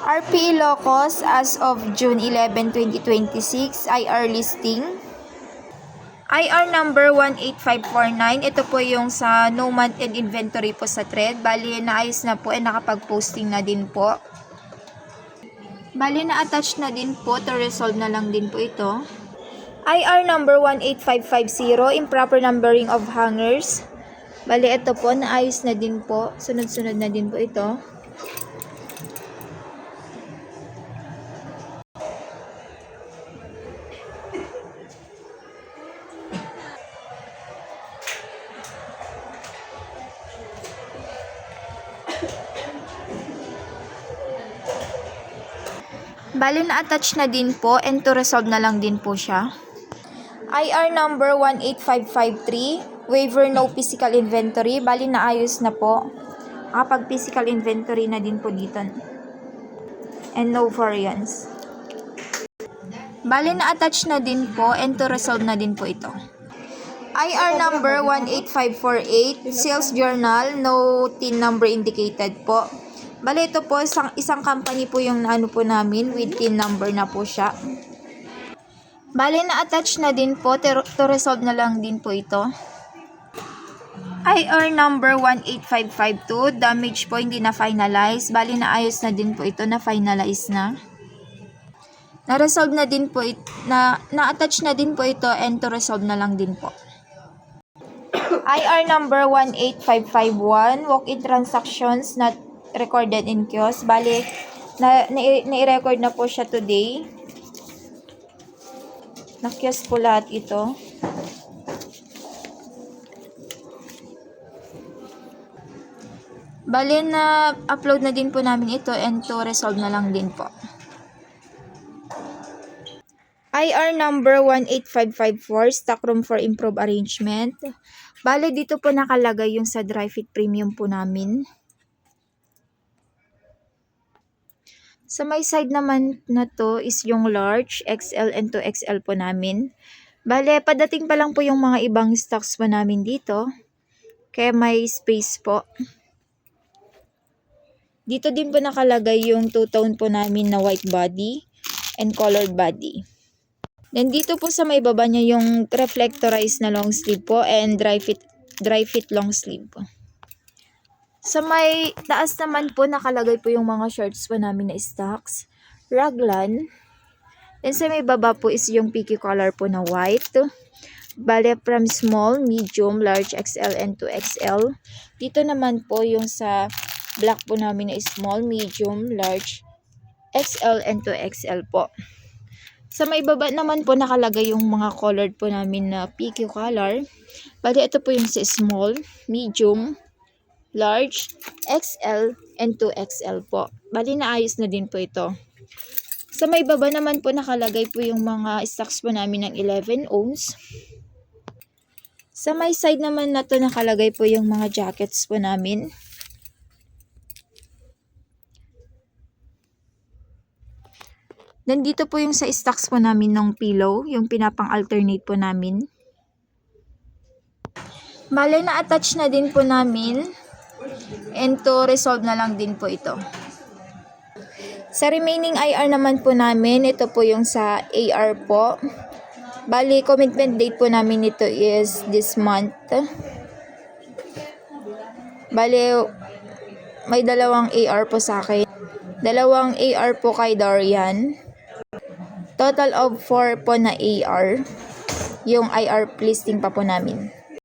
RP Ilocos as of June 11, 2026, IR listing. IR number 18549. Ito po yung sa no month end inventory po sa thread. Bali, naayos na po and nakapag-posting na din po. Bali, na-attach na din po. To resolve na lang din po ito. IR number 18550. Improper numbering of hangers. Bali, ito po. Naayos na din po. Sunod-sunod na din po ito. Bali, na-attach na din po and to resolve na lang din po siya. IR number 18553, waiver no physical inventory. Bali, naayos na po. Kapag physical inventory na din po dito. And no variance. Bali, na-attach na din po and to resolve na din po ito. IR number 18548, sales journal, no TIN number indicated po. Bali, ito po, isang company po yung ano po namin, with TIN number na po siya. Bali, na-attach na din po, to resolve na lang din po ito. IR number 18552, damage po, hindi na finalize. Bali, naayos na din po ito, na-finalize na. Na-resolve na din po, na-attach na din po ito, and to resolve na lang din po. IR number 18551, walk-in transactions not recorded in kiosk. Bali, na-i-record na po siya today. Na-kiosk po lahat ito. Bali, na-upload na din po namin ito and to resolve na lang din po. IR number 18554, stockroom for improved arrangement. Bali, dito po nakalagay yung sa dry fit premium po namin. Sa may side naman na to is yung large, XL and 2XL po namin. Bale, padating pa lang po yung mga ibang stocks po namin dito. Kaya may space po. Dito din po nakalagay yung two-tone po namin na white body and colored body. Then dito po sa may baba niya yung reflectorized na long sleeve po and dry fit long sleeve po. Sa may taas naman po, nakalagay po yung mga shorts po namin na stocks. Raglan. Then sa may baba po is yung PQ color po na white. Bale, from small, medium, large, XL, and 2XL. Dito naman po yung sa black po namin na small, medium, large, XL, and 2XL po. Sa may baba naman po nakalagay yung mga colored po namin na PQ color. Bale, ito po yung sa small, medium, large, XL, and 2XL po. Bali, naayos na din po ito. Sa may baba naman po nakalagay po yung mga stocks po namin ng 11 ohms. Sa may side naman na to nakalagay po yung mga jackets po namin. Then dito po yung sa stocks po namin ng pillow, yung pinapang-alternate po namin. Bali, na-attach na din po namin. And to resolve na lang din po ito. Sa remaining IR naman po namin, ito po yung sa AR po. Bali, commitment date po namin ito is this month. Bali, may dalawang AR po sa akin. Dalawang AR po kay Darian. Total of 4 po na AR. Yung IR listing pa po namin.